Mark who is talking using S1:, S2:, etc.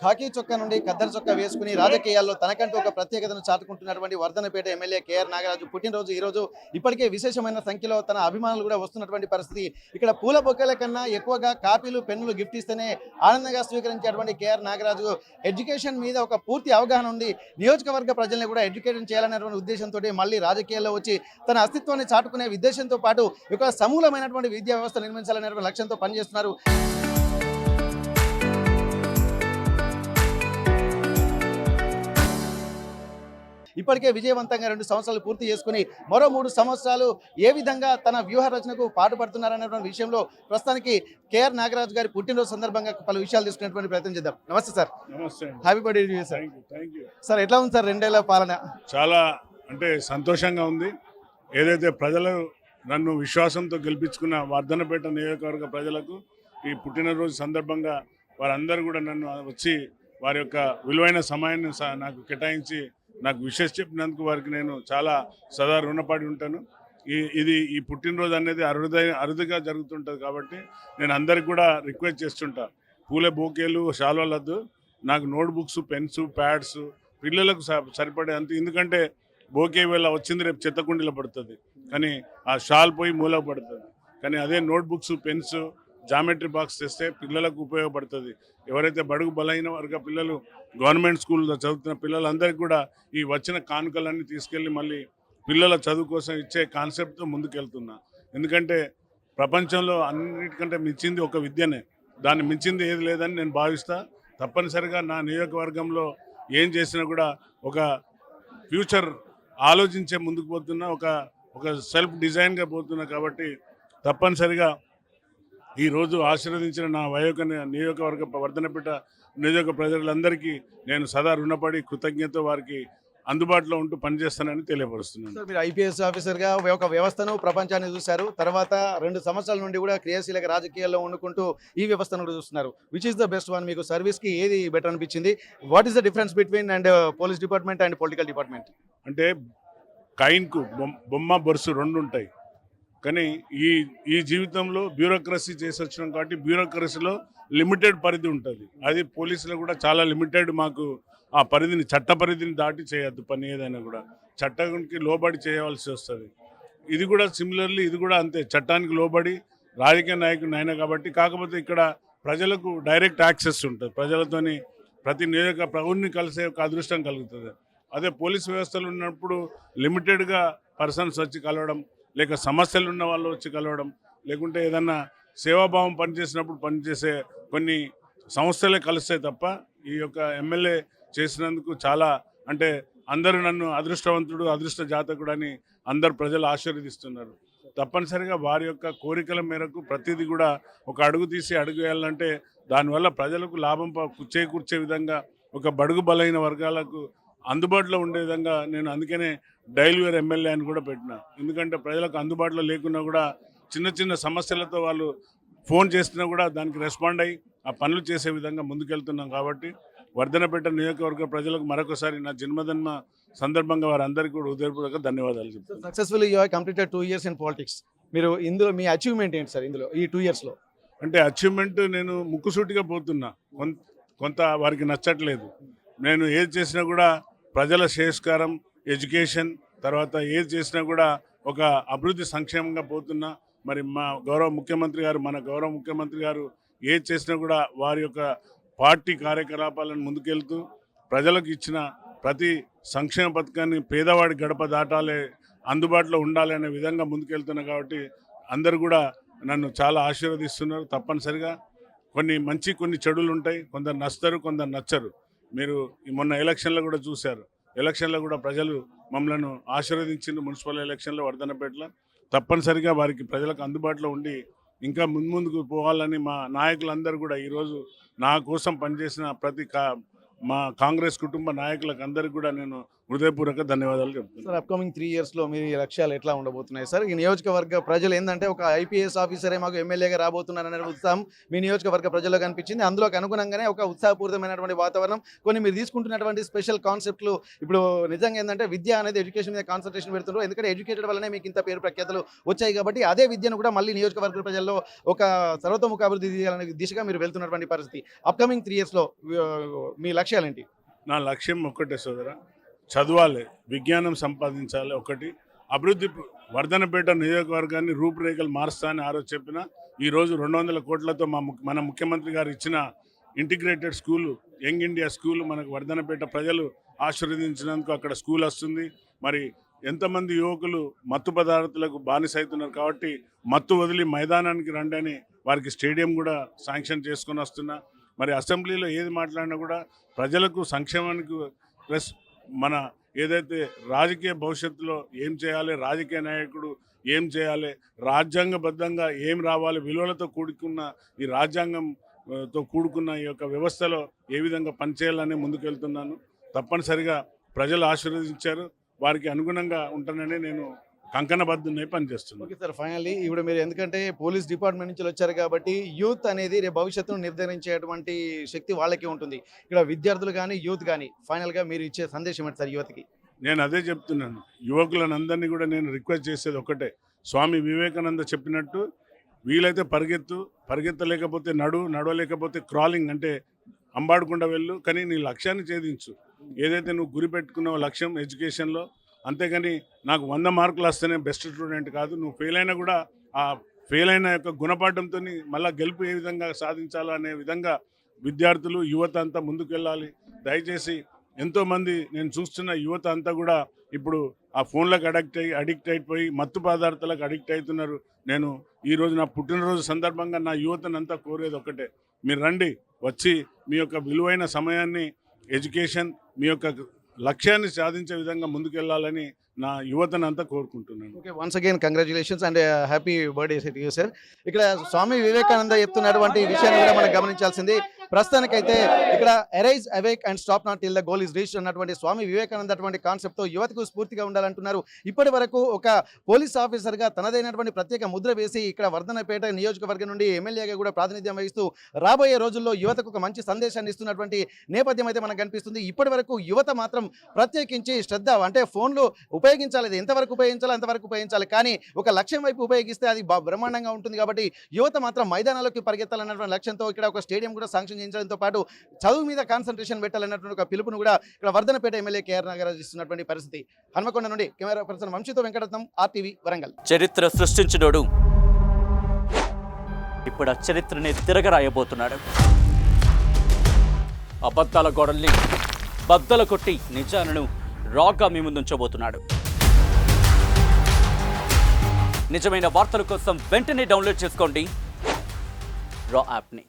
S1: ఖాకీ చొక్కా నుండి ఖద్దరు చొక్కా వేసుకుని రాజకీయాల్లో తనకంటూ ఒక ప్రత్యేకతను చాటుకుంటున్నటువంటి వర్ధనపేట ఎమ్మెల్యే కేఆర్ నాగరాజు పుట్టినరోజు ఈ రోజు ఇప్పటికే విశేషమైన సంఖ్యలో తన అభిమానులు కూడా వస్తున్నటువంటి పరిస్థితి. ఇక్కడ పూల బొకేల కన్నా ఎక్కువగా కాపీలు పెన్నులు గిఫ్ట్ ఇస్తేనే ఆనందంగా స్వీకరించేటువంటి కేఆర్ నాగరాజు ఎడ్యుకేషన్ మీద ఒక పూర్తి అవగాహన ఉంది. నియోజకవర్గ ప్రజల్ని కూడా ఎడ్యుకేషన్ చేయాలనేటువంటి ఉద్దేశంతో మళ్ళీ రాజకీయాల్లో వచ్చి తన అస్తిత్వాన్ని చాటుకునే ఉద్దేశంతో పాటు ఒక సమూలమైనటువంటి విద్యా వ్యవస్థ నిర్మించాలనేటువంటి లక్ష్యంతో పనిచేస్తున్నారు. ఇప్పటికే విజయవంతంగా 2 సంవత్సరాలు పూర్తి చేసుకుని మరో 3 సంవత్సరాలు ఏ విధంగా తన వ్యూహ రచనకు పాటుపడుతున్నారనేటువంటి విషయంలో ప్రస్తుతానికి కేఆర్ నాగరాజు గారి పుట్టినరోజు సందర్భంగా పలు విషయాలు తీసుకునేటువంటి ప్రయత్నం చేద్దాం. నమస్తే సార్.
S2: నమస్తే.
S1: Happy birthday sir. సార్ ఎట్లా ఉంది సార్ 2 ఏళ్ల పాలన?
S2: చాలా అంటే సంతోషంగా ఉంది. ఏదైతే ప్రజలు నన్ను విశ్వాసంతో గెలిపించుకున్న వర్ధనపేట నియోజకవర్గ ప్రజలకు ఈ పుట్టినరోజు సందర్భంగా వారందరూ కూడా నన్ను వచ్చి వారి యొక్క విలువైన సమయాన్ని నాకు కేటాయించి నాకు విషెస్ చెప్పినందుకు వారికి నేను చాలా సదా రుణపడి ఉంటాను. ఈ పుట్టినరోజు అనేది అరుదుగా జరుగుతుంటుంది కాబట్టి నేను అందరికి కూడా రిక్వెస్ట్ చేస్తుంటా, పూల బోకేలు శాల్వాలద్దు, నాకు నోట్బుక్స్ పెన్స్ ప్యాడ్స్ పిల్లలకు సరిపడే అంత. ఎందుకంటే బోకే వేళ వచ్చింది రేపు చెత్తకుండీలో పడుతుంది, కానీ ఆ షాల్ పోయి మూలకు పడుతుంది. కానీ అదే నోట్బుక్స్ పెన్స్ జామెట్రీ బాక్స్ తెస్తే పిల్లలకు ఉపయోగపడుతుంది. ఎవరైతే బడుగు బలైన వర్గ పిల్లలు గవర్నమెంట్ స్కూల్లో చదువుతున్న పిల్లలందరికీ కూడా ఈ వచ్చిన కానుకలన్నీ తీసుకెళ్ళి మళ్ళీ పిల్లల చదువు కోసం ఇచ్చే కాన్సెప్ట్తో ముందుకెళ్తున్నా. ఎందుకంటే ప్రపంచంలో అన్నిటికంటే మించింది ఒక విద్యనే, దాన్ని మించింది ఏది లేదని నేను భావిస్తా. తప్పనిసరిగా నా నియోజకవర్గంలో ఏం చేసినా కూడా ఒక ఫ్యూచర్ ఆలోచించే ముందుకు పోతున్నా, ఒక సెల్ఫ్ డిజైన్గా పోతున్నా. కాబట్టి తప్పనిసరిగా ఈరోజు ఆశీర్వదించిన నా నియోజకవర్గ వర్ధనపేట నియోజక ప్రజలందరికీ నేను సదా రుణపడి కృతజ్ఞత వారికి అందుబాటులో ఉంటూ పనిచేస్తానని తెలియపరుస్తున్నాను.
S1: మీరు ఐపీఎస్ ఆఫీసర్గా ఒక వ్యవస్థను ప్రపంచాన్ని చూశారు. తర్వాత 2 సంవత్సరాల నుండి కూడా క్రియాశీలక రాజకీయాల్లో వండుకుంటూ ఈ వ్యవస్థను కూడా చూస్తున్నారు. Which is the best one? మీకు సర్వీస్కి ఏది బెటర్ అనిపించింది? What is the difference between and police department and political department?
S2: అంటే కైన్కు బొమ్మ బొరుసు 2 ఉంటాయి. కానీ ఈ జీవితంలో బ్యూరోక్రసీ చేసి వచ్చినాం కాబట్టి బ్యూరోక్రసీలో లిమిటెడ్ పరిధి ఉంటుంది. అది పోలీసులో కూడా చాలా లిమిటెడ్. మాకు ఆ పరిధిని, చట్ట పరిధిని దాటి చేయొద్దు పని. ఏదైనా కూడా చట్టానికి లోబడి చేయవలసి వస్తుంది. ఇది కూడా సిమిలర్లీ ఇది కూడా అంతే, చట్టానికి లోబడి రాజకీయ నాయకుడు అయినా కాబట్టి. కాకపోతే ఇక్కడ ప్రజలకు డైరెక్ట్ యాక్సెస్ ఉంటుంది. ప్రజలతోని ప్రతి పౌరుని కలిసే ఒక అదృష్టం కలుగుతుంది. అదే పోలీస్ వ్యవస్థలు ఉన్నప్పుడు లిమిటెడ్గా పర్సన్స్ వచ్చి కలవడం, లేక సమస్యలు ఉన్న వాళ్ళు వచ్చి కలవడం, లేకుంటే ఏదన్నా సేవాభావం పనిచేసినప్పుడు పనిచేసే కొన్ని సంస్థలే కలుస్తాయి తప్ప ఈ యొక్క ఎమ్మెల్యే చేసినందుకు చాలా అంటే అందరూ నన్ను అదృష్టవంతుడు, అదృష్ట జాతకుడు అని అందరు ప్రజలు ఆశీర్వదిస్తున్నారు. తప్పనిసరిగా వారి యొక్క కోరికల మేరకు ప్రతిదీ కూడా ఒక అడుగు తీసి అడుగు వేయాలంటే దానివల్ల ప్రజలకు లాభం చేకూర్చే విధంగా ఒక బడుగు బలైన వర్గాలకు అందుబాటులో ఉండే విధంగా నేను అందుకనే డైలీ వేర్ ఎమ్మెల్యే అని కూడా పెట్టిన. ఎందుకంటే ప్రజలకు అందుబాటులో లేకున్నా కూడా చిన్న చిన్న సమస్యలతో వాళ్ళు ఫోన్ చేస్తున్నా కూడా దానికి రెస్పాండ్ అయ్యి ఆ పనులు చేసే విధంగా ముందుకెళ్తున్నాం. కాబట్టి వర్ధనపేట నియోజకవర్గ ప్రజలకు మరొకసారి నా జన్మదిన సందర్భంగా వారందరికీ కూడా హృదయపూర్వక ధన్యవాదాలు చెప్తాను.
S1: Successfully you have completed 2 years in politics. మీరు ఇందులో మీ అచీవ్మెంట్ ఏంటి సార్ ఇందులో ఈ 2 yearsలో?
S2: అంటే అచీవ్మెంట్ నేను ముక్కుసూటిగా పోతున్నా. కొంత వారికి నచ్చట్లేదు. నేను ఏది చేసినా కూడా ప్రజల శ్రేయస్కారం, ఎడ్యుకేషన్, తర్వాత ఏది చేసినా కూడా ఒక అభివృద్ధి సంక్షేమంగా పోతున్నా. మరి మన గౌరవ ముఖ్యమంత్రి గారు ఏది చేసినా కూడా వారి యొక్క పార్టీ కార్యకలాపాలను ముందుకెళ్తూ ప్రజలకు ఇచ్చిన ప్రతి సంక్షేమ పథకాన్ని పేదవాడి గడప దాటాలే, అందుబాటులో ఉండాలి అనే విధంగా ముందుకెళ్తున్నా. కాబట్టి అందరూ కూడా నన్ను చాలా ఆశీర్వదిస్తున్నారు. తప్పనిసరిగా కొన్ని చెడులు ఉంటాయి, కొందరు నచ్చుతారు, కొందరు నచ్చరు. మీరు మొన్న ఎలక్షన్లో కూడా చూశారు. ఎలక్షన్లో కూడా ప్రజలు మమ్మల్ని ఆశీర్వదించింది. మున్సిపల్ ఎలక్షన్లో వర్ధనపేటలో తప్పనిసరిగా వారికి ప్రజలకు అందుబాటులో ఉండి ఇంకా ముందుకు పోవాలని మా నాయకులందరూ కూడా ఈరోజు నా కోసం పనిచేసిన మా కాంగ్రెస్ కుటుంబ నాయకులకు అందరికీ కూడా నేను హృదయపూర్వక ధన్యవాదాలు చెప్తున్నాను.
S1: సార్ అప్కమింగ్ 3 ఇయర్స్లో మీ లక్ష్యాలు ఎట్లా ఉండబోతున్నాయి సార్? ఈ నియోజకవర్గ ప్రజలు ఏంటంటే ఒక ఐపీఎస్ ఆఫీసరే మాకు ఎమ్మెల్యేగా రాబోతున్నారనే ఉత్సాహం మీ నియోజకవర్గ ప్రజల్లో కనిపించింది. అందులోకి అనుగుణంగానే ఒక ఉత్సాహపూరితమైనటువంటి వాతావరణం, కొన్ని మీరు తీసుకుంటున్నటువంటి స్పెషల్ కాన్సెప్ట్లు ఇప్పుడు నిజంగా ఏంటంటే విద్య అనేది ఎడ్యుకేషన్ మీద కాన్సన్ట్రేషన్ పెడుతున్నారు. ఎందుకంటే ఎడ్యుకేటెడ్ వల్లనే మీకు ఇంత పేరు ప్రఖ్యాతలు వచ్చాయి కాబట్టి అదే విద్యను కూడా మళ్ళీ నియోజకవర్గ ప్రజల్లో ఒక సర్వతోముఖ అభివృద్ధి చేయాలనే దిశగా మీరు వెళ్తున్నటువంటి పరిస్థితి. అప్కమింగ్ 3 ఇయర్స్లో మీ లక్ష్యాలేంటి?
S2: నా లక్ష్యం ఒక్కటే సోదర, చదవాలి, విజ్ఞానం సంపాదించాలి ఒకటి, అభివృద్ధి వర్ధనపేట నియోజకవర్గాన్ని రూపురేఖలు మారుస్తా అని ఆ రోజు చెప్పిన. ఈరోజు 200 కోట్లతో మన ముఖ్యమంత్రి గారు ఇచ్చిన integrated school, young India school మనకు వర్ధనపేట ప్రజలు ఆశీర్వదించినందుకు అక్కడ స్కూల్ వస్తుంది. మరి ఎంతమంది యువకులు మత్తు పదార్థాలకు బానిసవుతున్నారు కాబట్టి మత్తు వదిలి మైదానానికి రండి అని వారికి స్టేడియం కూడా శాంక్షన్ చేసుకొని వస్తున్నా. మరి అసెంబ్లీలో ఏది మాట్లాడినా కూడా ప్రజలకు సంక్షేమానికి ప్లస్ మన ఏదైతే రాజకీయ భవిష్యత్తులో ఏం చేయాలి, రాజకీయ నాయకుడు ఏం చేయాలి, రాజ్యాంగబద్ధంగా ఏం రావాలి, విలువలతో కూడుకున్న ఈ రాజ్యాంగంతో కూడుకున్న ఈ యొక్క వ్యవస్థలో ఏ విధంగా పనిచేయాలని ముందుకెళ్తున్నాను. తప్పనిసరిగా ప్రజలు ఆశీర్వదించారు, వారికి అనుగుణంగా ఉంటానని నేను కంకణబద్ధునై పనిచేస్తున్నాను.
S1: ఓకే సార్, ఫైనల్లీ ఇప్పుడు మీరు ఎందుకంటే పోలీస్ డిపార్ట్మెంట్ నుంచి వచ్చారు కాబట్టి యూత్ అనేది రేపు భవిష్యత్తును నిర్ధారించేటువంటి శక్తి వాళ్ళకి ఉంటుంది. ఇక్కడ విద్యార్థులు కానీ యూత్ కానీ ఫైనల్గా మీరు ఇచ్చే సందేశం ఏంటి సార్ యువతకి?
S2: నేను అదే చెప్తున్నాను, యువకులందరినీ కూడా నేను రిక్వెస్ట్ చేసేది ఒకటే, స్వామి వివేకానంద చెప్పినట్టు వీలైతే పరిగెత్తలేకపోతే నడవలేకపోతే క్రాలింగ్ అంటే అంబాడకుండా వెళ్ళు, కానీ నీ లక్ష్యాన్ని ఛేదించు. ఏదైతే నువ్వు గురి పెట్టుకున్నావో లక్ష్యం ఎడ్యుకేషన్లో, అంతేగాని నాకు 100 మార్కులు వస్తేనే బెస్ట్ స్టూడెంట్ కాదు. నువ్వు ఫెయిల్ అయినా కూడా ఆ ఫెయిల్ అయిన యొక్క గుణపాఠంతో మళ్ళీ గెలుపు ఏ విధంగా సాధించాలో అనే విధంగా విద్యార్థులు యువత అంతా ముందుకెళ్ళాలి. దయచేసి ఎంతోమంది నేను చూస్తున్న యువత అంతా కూడా ఇప్పుడు ఆ ఫోన్లకు అడిక్ట్ అయిపోయి మత్తు పదార్థాలకు అడిక్ట్ అవుతున్నారు. నేను ఈరోజు నా పుట్టినరోజు సందర్భంగా నా యువతను అంతా కోరేది ఒకటే, మీరు రండి, వచ్చి మీ యొక్క విలువైన సమయాన్ని ఎడ్యుకేషన్, మీ యొక్క లక్ష్యాన్ని సాధించే విధంగా ముందుకెళ్లాలని నా యువతను అంతా కోరుకుంటున్నాను.
S1: Okay, once again congratulations and happy birthday to you sir. ఇక్కడ స్వామి వివేకానంద చెప్తున్నటువంటి విషయాన్ని కూడా మనం గమనించాల్సింది. ప్రస్తుతానికైతే ఇక్కడ arise awake and stop not till the goal is reached అన్నటువంటి స్వామి వివేకానంద అటువంటి కాన్సెప్ట్తో యువతకు స్ఫూర్తిగా ఉండాలంటున్నారు. ఇప్పటి వరకు ఒక పోలీస్ ఆఫీసర్గా తనదైనటువంటి ప్రత్యేక ముద్ర వేసి ఇక్కడ వర్ధనపేట నియోజకవర్గం నుండి ఎమ్మెల్యేగా కూడా ప్రాతినిధ్యం వహిస్తూ రాబోయే రోజుల్లో యువతకు ఒక మంచి సందేశాన్ని ఇస్తున్నటువంటి నేపథ్యం అయితే మనకు కనిపిస్తుంది. ఇప్పటి వరకు యువత మాత్రం ప్రత్యేకించి శ్రద్ధ అంటే ఫోన్లు ఉపయోగించాలి, ఎంతవరకు ఉపయోగించాలో అంతవరకు ఉపయోగించాలి, కానీ ఒక లక్ష్యం వైపు ఉపయోగిస్తే అది బ్రహ్మాండంగా ఉంటుంది. కాబట్టి యువత మాత్రం మైదానాలకు పరిగెత్తాలన్నటువంటి లక్ష్యంతో ఇక్కడ ఒక స్టేడియం కూడా శాంక్షన్ చేయించడంతో పాటు చదువు మీద కాన్సన్ట్రేషన్ పెట్టాలన్నటువంటి ఒక పిలుపును కూడా ఇక్కడ వర్ధనపేట ఎమ్మెల్యే కేఆర్ నాగరాజు ఇస్తున్నటువంటి పరిస్థితి. హన్మకొండ నుండి కెమెరా పర్సన్ వంశీతో వెంకటరత్నం, RTV వరంగల్.
S3: చరిత్ర సృష్టించినోడు ఇప్పుడు ఆ చరిత్రని తిరగరాయబోతున్నాడు. అబద్ధాల గోడల్ని బద్దలు కొట్టి నిజాలను రాగా మీ ముందుంచబోతున్నాడు. నిజమైన వార్తల కోసం వెంటనే డౌన్లోడ్ చేసుకోండి రా యాప్ని.